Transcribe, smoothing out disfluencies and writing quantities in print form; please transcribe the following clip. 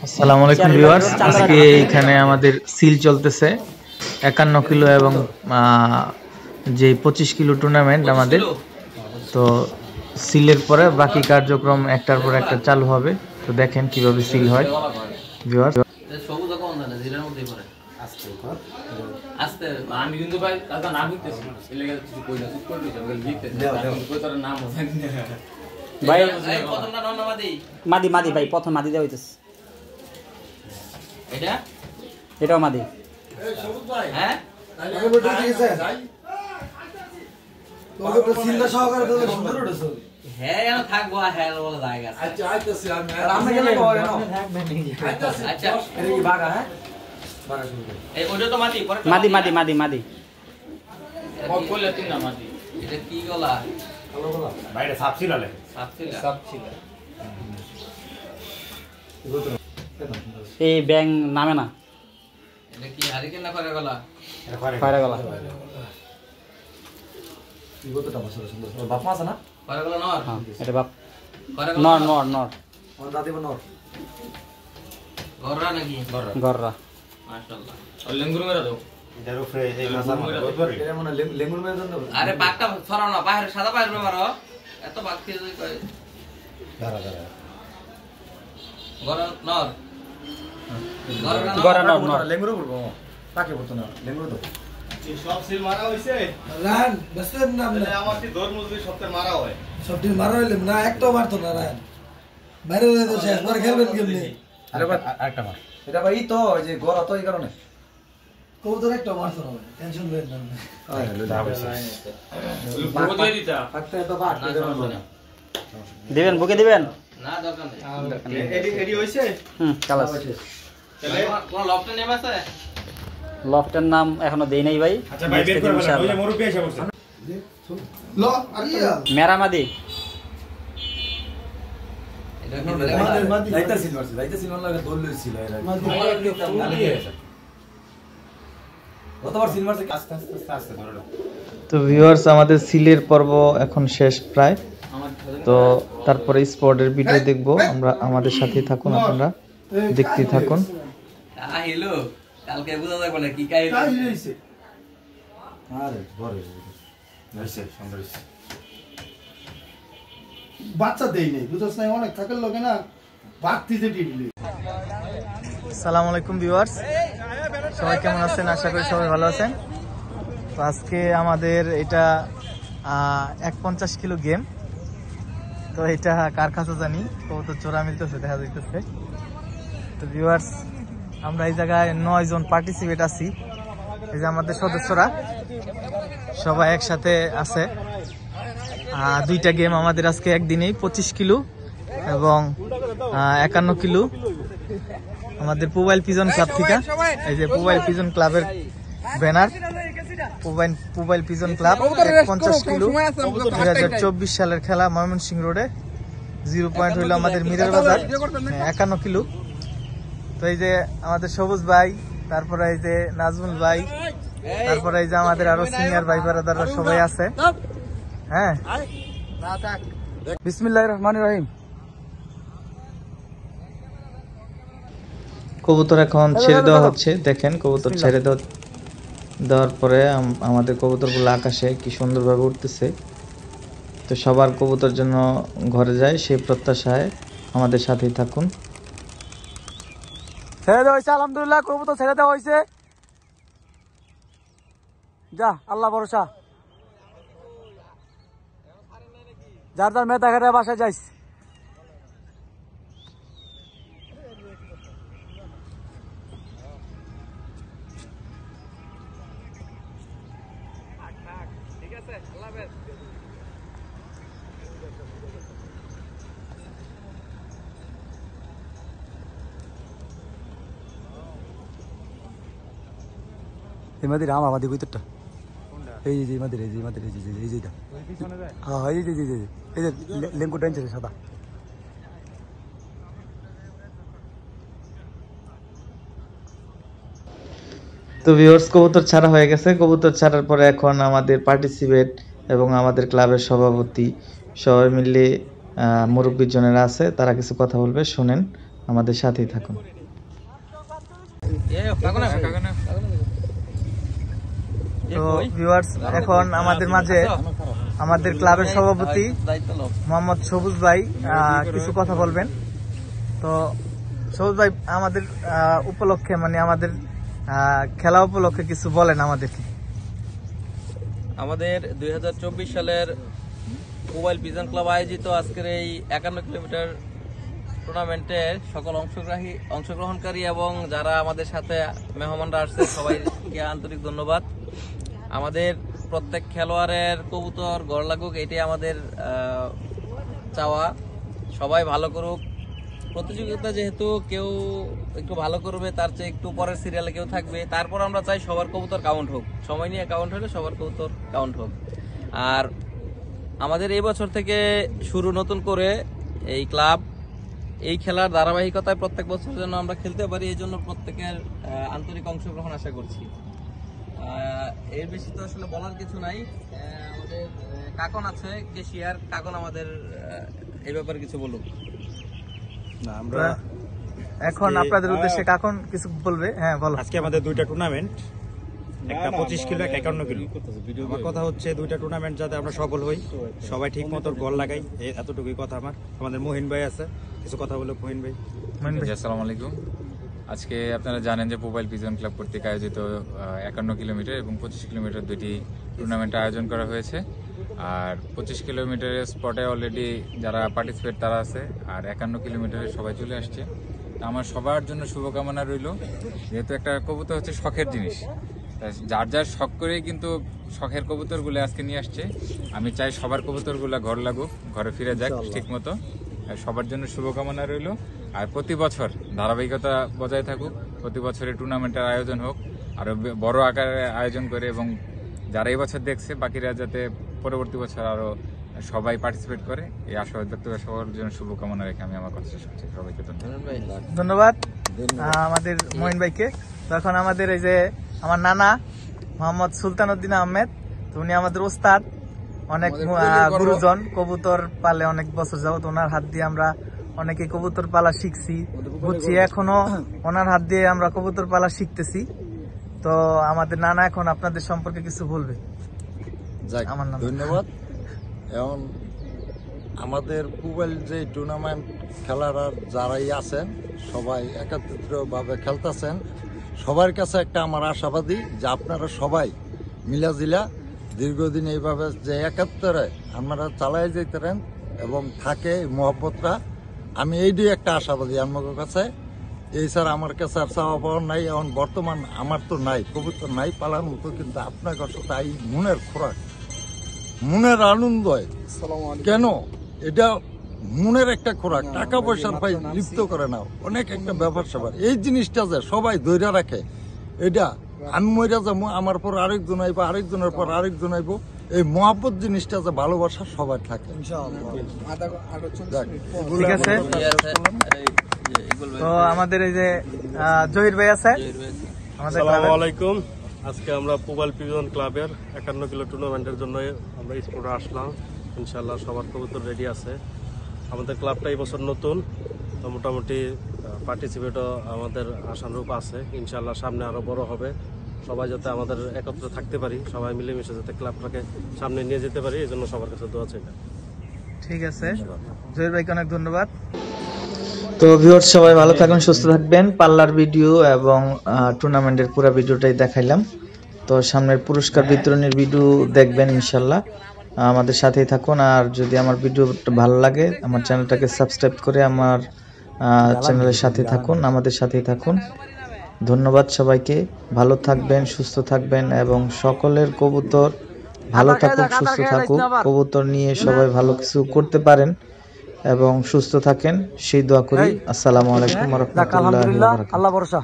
আসসালামু আলাইকুম ভিউয়ার্স, আজকে এখানে আমাদের সিল চলতেছে 51 কিলো এবং যে 25 কিলো টুর্নামেন্ট আমাদের। তো সিলের পরে বাকি কার্যক্রম একটার পর একটা চালু হবে। তো দেখেন কিভাবে সিল হয় ভিউয়ার্স। আস্তে আমি কিন্তু ভাই কাকা না বুঝতেছি এলে কিছু কইলা চুপ করে দিছ লিখতে কই তোর নাম ভাই প্রথমটা নাম মাদি মাদি ভাই প্রথম মাদি দেওয়া হইতেছে এটাও মাদি এই সবুজ ভাই হ্যাঁ আগে বলতে দিয়েছে তোকে তো চিন্তা সহকারে তো সুন্দর উঠেছে হ্যাঁ এখানে থাকবো হ্যাঁ বলা জায়গা আছে আচ্ছা আইতেছি আমি গেলে কই না থাকবে না আচ্ছা এটা কি বাগা হ্যাঁ বাগা শুরু কর এই ওটা তো মাদি পরে মাদি মাদি মাদি মাদি ও কইলা তিন না মাদি এটা কি গলা ভালো গলা বাইরে সাপ ছিলালে সাপ ছিল এই ব্যাং নামে না এটা কি হারিকেন না করে গলা এটা করে গলা কি কতটা মশলা সুন্দর বাপ মাছ না করে গলা নর হ্যাঁ এটা বাপ করে গলা নর নর নর ওর দাদি নর গররা নাকি গররা মাশাআল্লাহ আর লেঙ্গুর মেরা দাও এটার উপরে এই মাছা এটা মনে লেঙ্গুর মেরা দাও আরে বাঘটা ছড়াও না বাইরে সাদা বাইরে মারো এত বাঘ কি কই দাঁড়া দাঁড়া গররা নর গররা নর লেঙ্গুর করব পাকে পড়তো না লেঙ্গুর দাও এই সব সিল মারা হইছে রান বসেন না আমার কি দর মুজবি সবতে মারা হয় সবটি মারা হইলে না একটাও মারতো না রান বাইরে তো শেষ বার খেলবেন কেমনে আরে ভাই আরেকটা মার এটা ভাই তো ওই যে গড়া তো এই কারণে কবুতর একটা মারতো না টেনশন নেই না আরে দাও বুকে দিয়ে দিতা একটা তো বাট দিবেন বুকে দিবেন না দরকার নেই এডি হইছে কালাস তাহলে কোন লফটের নাম আছে লফটের নাম এখনো দেই নাই ভাই আচ্ছা ভাই বের করে ফেলেন ওই যে মুরব্বি এসে বসে ল আরিয়া মেরামাদি তো ভিউয়ার্স, আমাদের সিলের পর্ব এখন শেষ প্রায়। তো তারপরে স্পটের ভিডিও দেখবো আমরা, আমাদের সাথে থাকুন, আপনারা দেখতে থাকুন। কালকে বুঝা যাবে না কি কাই হইছে আরে বড় হইছে সুন্দর হইছে বাচ্চা দেই নাই বুঝছস না অনেক থাকার লগে না বাড়তিতে দিলি। আসসালামু আলাইকুম ভিউয়ার্স, সবাই কেমন আছেন? আশা করি সবাই ভালো আছেন। তো আজকে আমাদের এটা 150 কিলো গেম। তো এটা কার কাছে জানি কবুতর চোরা মিলতেছে, দেখা যাইতেছে। তো ভিউয়ার্স, আমরা এই জায়গায় 9 জন পার্টিসিপেট আছি। এই যে আমাদের সদস্যরা সবাই একসাথে আছে। দুইটা গেম আমাদের আজকে একদিনেই, 25 কিলো এবং 51 কিলো। আমাদের মোবাইল পিজন ক্লাব থেকে, এই যে মোবাইল পিজন ক্লাবের banner, mobile pigeon club 50 kilo 2024 সালের খেলা, ময়মনসিংহ রোডে। 0 পয়েন্ট হইলো আমাদের মিরের বাজার, 51 কিলো। তো এই যে আমাদের সবুজ ভাই, তারপরে এই যে নাজমুল ভাই, তারপরে এই যে আমাদের আরো সিনিয়র ভাই ব্রাদাররা সবাই আছে। হ্যাঁ, বিসমিল্লাহির রহমানির রহিম। কবুতর এখন ছেড়ে দেওয়া হচ্ছে। দেখেন কবুতর ছেড়ে দেওয়ার পরে আমাদের কবুতরগুলো আকাশে কি সুন্দরভাবে উঠতেছে। তো সবার কবুতর জন্য ঘরে যায় সেই প্রত্যাশায় আমাদের সাথেই থাকুন। ছেড়ে দেওয়া হয়েছে, আলহামদুলিল্লাহ কবুতর ছেড়ে দেওয়া হয়েছে। যা আল্লাহ ভরসা, যার যার মেয়ে দেখা বাসায় যাইস। এমাদের রাম আমাদের ভিতরটা এই যে আমাদের এই যে আমাদের এই যে এই যে হ্যাঁ এই যে এই যে লেঙ্গু টাইনছে সাদা। তো ভিউয়ার্স, কবুতর ছাড়া হয়ে গেছে। কবুতর ছাড়ার পরে এখন আমাদের পার্টিসিপেট এবং আমাদের ক্লাবের সভাপতি সবাই মিলে মুরব্বী জনেরা আছে, তারা কিছু কথা বলবে, শুনেন আমাদের সাথেই থাকুন। তো ভিউয়ার্স, এখন আমাদের মাঝে আমাদের ক্লাবের সভাপতি মোহাম্মদ সবুজ ভাই কিছু কথা বলবেন। তো সবুজ ভাই, আমাদের উপলক্ষে মানে আমাদের খেলা উপলক্ষে কিছু বলেন আমাদেরকে। আমাদের 2024 সালের মোবাইল পিজন ক্লাব আয়োজিত আজকের এই 51 কিলোমিটার টুর্নামেন্টের সকল অংশগ্রহণকারী এবং যারা আমাদের সাথে মেহমানরা আসছে সবাইকে আন্তরিক ধন্যবাদ। আমাদের প্রত্যেক খেলোয়াড়ের কবুতর গড় লাগুক, এটাই আমাদের চাওয়া। সবাই ভালো করুক। প্রতিযোগিতা যেহেতু কেউ একটু ভালো করবে, তার চেয়ে একটু পরের সিরিয়ালে কেউ থাকবে, তারপর আমরা চাই সবার কবুতর কাউন্ট হোক। সময় নিয়ে কাউন্ট হলে সবার কবুতর কাউন্ট হোক। আর আমাদের এই বছর থেকে শুরু নতুন করে এই ক্লাব, এই খেলার ধারাবাহিকতায় প্রত্যেক বছর যেন আমরা খেলতে পারি, এই জন্য প্রত্যেকের আন্তরিক অংশগ্রহণ আশা করছি। এর বেশি তো আসলে বলার কিছু নাই। আমাদের কাকন আছে, কেশিয়ার কাকন, আমাদের এই ব্যাপারে কিছু বলুক। না, আমরা এখন আপনাদের উদ্দেশ্যে কাকন কিছু বলবে। হ্যাঁ, বলো। আজকে আমাদের দুইটা টুর্নামেন্ট, একটা 25 কিলো, একটা 51 কিলো। আমার কথা হচ্ছে দুইটা টুর্নামেন্ট যাতে আমরা সফল হই, সবাই ঠিক মতো গোল লাগাই, এতটুকুই কথা আমার। আমাদের মহিন ভাই আছে, কিছু কথা বলে। মহিন ভাই। আসসালামু আলাইকুম। আজকে আপনারা জানেন যে মোবাইল পিজন ক্লাব কর্তৃক আয়োজিত 51 কিলোমিটার এবং 25 কিলোমিটার দুইটি টুর্নামেন্ট আয়োজন করা হয়েছে। আর 25 কিলোমিটারের স্পটে অলরেডি যারা পার্টিসিপেট তারা আছে, আর 51 কিলোমিটারে সবাই চলে আসছে। আমার সবার জন্য শুভকামনা রইল। যেহেতু একটা কবুতর হচ্ছে শখের জিনিস, যার যার শখ করেই কিন্তু শখের কবুতরগুলো আজকে নিয়ে আসছে। আমি চাই সবার কবুতরগুলো ঘর লাগুক, ঘরে ফিরে যাক ঠিক মতো। সবার জন্য শুভকামনা রইল। আর প্রতি বছর ধারাবাহিকতা বজায় থাকুক, প্রতি বছরের টুর্নামেন্টের আয়োজন হোক, আরো বড় আকারে আয়োজন করে, এবং যারা এই বছর দেখছে বাকিরা যাতে পরবর্তী বছর আরো সবাই পার্টিসিপেট করে, এই আশাবাদ ব্যক্ত করে সবার জন্য শুভকামনা রেখে আমি আমার কথা শেষ করছি। সবাইকে ধন্যবাদ আমাদের মহিন ভাইকে। তো এখন আমাদের এই যে আমার নানা মোহাম্মদ সুলতান উদ্দিন আহমেদ, তো উনি আমাদের ওস্তাদ, অনেক গুরুজন, কবুতর পালে অনেক বছর যাবত। ওনার হাত দিয়ে আমরা অনেকে কবুতর পালা শিখছি, বুঝছি, এখনো ওনার হাত দিয়ে আমরা কবুতর পালা শিখতেছি। তো আমাদের নানা এখন আপনাদের সম্পর্কে কিছু বলবে। আমার নাম ধন্যবাদ। এখন আমাদের মোবাইল যে টুর্নামেন্ট খেলার যারাই আছেন সবাই একত্রিতভাবে খেলতেছেন, সবার কাছে একটা আমার আশাবাদী যে আপনারা সবাই মিলাজিলা দীর্ঘদিন এইভাবে যে একাত্তরে আপনারা চালাই যেতেন এবং থাকে মহব্বতটা, আমি এইটাই একটা আশাবাদী আমার কাছে। এই স্যার আমার কাছে আর চাওয়া পাওয়ার নাই। এখন বর্তমান আমার তো নাই, কবুতর নাই পালার মতো, কিন্তু আপনার কাছে তাই মনের খোরাক, মনের আনন্দ হয়। কেন এটা মনের একটা খোরাক, টাকা পয়সার ভাই লিপ্ত করে না, অনেক একটা ব্যাপার স্যাপার। এই জিনিসটা যে সবাই ধৈর্য রাখে, এটা আমি মইরা যাবো, আমার পর আরেকজন আইব, আরেকজনের পর আরেকজন আইব, এই মহব্বত জিনিসটা যে ভালোবাসা সবার থাকে। ঠিক আছে। তো আমাদের এই যে জহির ভাই আছে আমাদের। আসসালামু আলাইকুম। আজকে আমরা মোবাইল পিজন ক্লাবের 51 কিলো টুর্নামেন্টের জন্য আমরা স্পোর্টে আসলাম। ইনশাল্লাহ সবার কবুতর রেডি আছে। আমাদের ক্লাবটা এই বছর নতুন, তো মোটামুটি পার্টিসিপেটও আমাদের আশানুরূপ আছে। ইনশাল্লাহ সামনে আরো বড় হবে। সবাই যাতে আমাদের একত্রে থাকতে পারি, সবাই মিলেমিশে যাতে ক্লাবটাকে সামনে নিয়ে যেতে পারি, এই জন্য সবার কাছে দোয়া চাই। ঠিক আছে, জহির ভাইকে অনেক ধন্যবাদ। তো ভিউয়ার্স, সবাই ভালো থাকুন, সুস্থ থাকবেন। পাল্লার ভিডিও এবং টুর্নামেন্টের পুরো ভিডিওটাই দেখাইলাম। তো সামনের পুরস্কার বিতরণের ভিডিও দেখবেন ইনশাল্লাহ। আমাদের সাথেই থাকুন। আর যদি আমার ভিডিওটা ভালো লাগে, আমার চ্যানেলটাকে সাবস্ক্রাইব করে আমার চ্যানেলের সাথে থাকুন, আমাদের সাথেই থাকুন। ধন্যবাদ সবাইকে। ভালো থাকবেন, সুস্থ থাকবেন এবং সকলের কবুতর ভালো থাকুক, সুস্থ থাকুক। কবুতর নিয়ে সবাই ভালো কিছু করতে পারেন এবং সুস্থ থাকেন, সেই দোয়া করি। আসসালামু আলাইকুম ওয়া রাহমাতুল্লাহি ওয়া বারাকাতুহু। আল্লাহ ভরসা।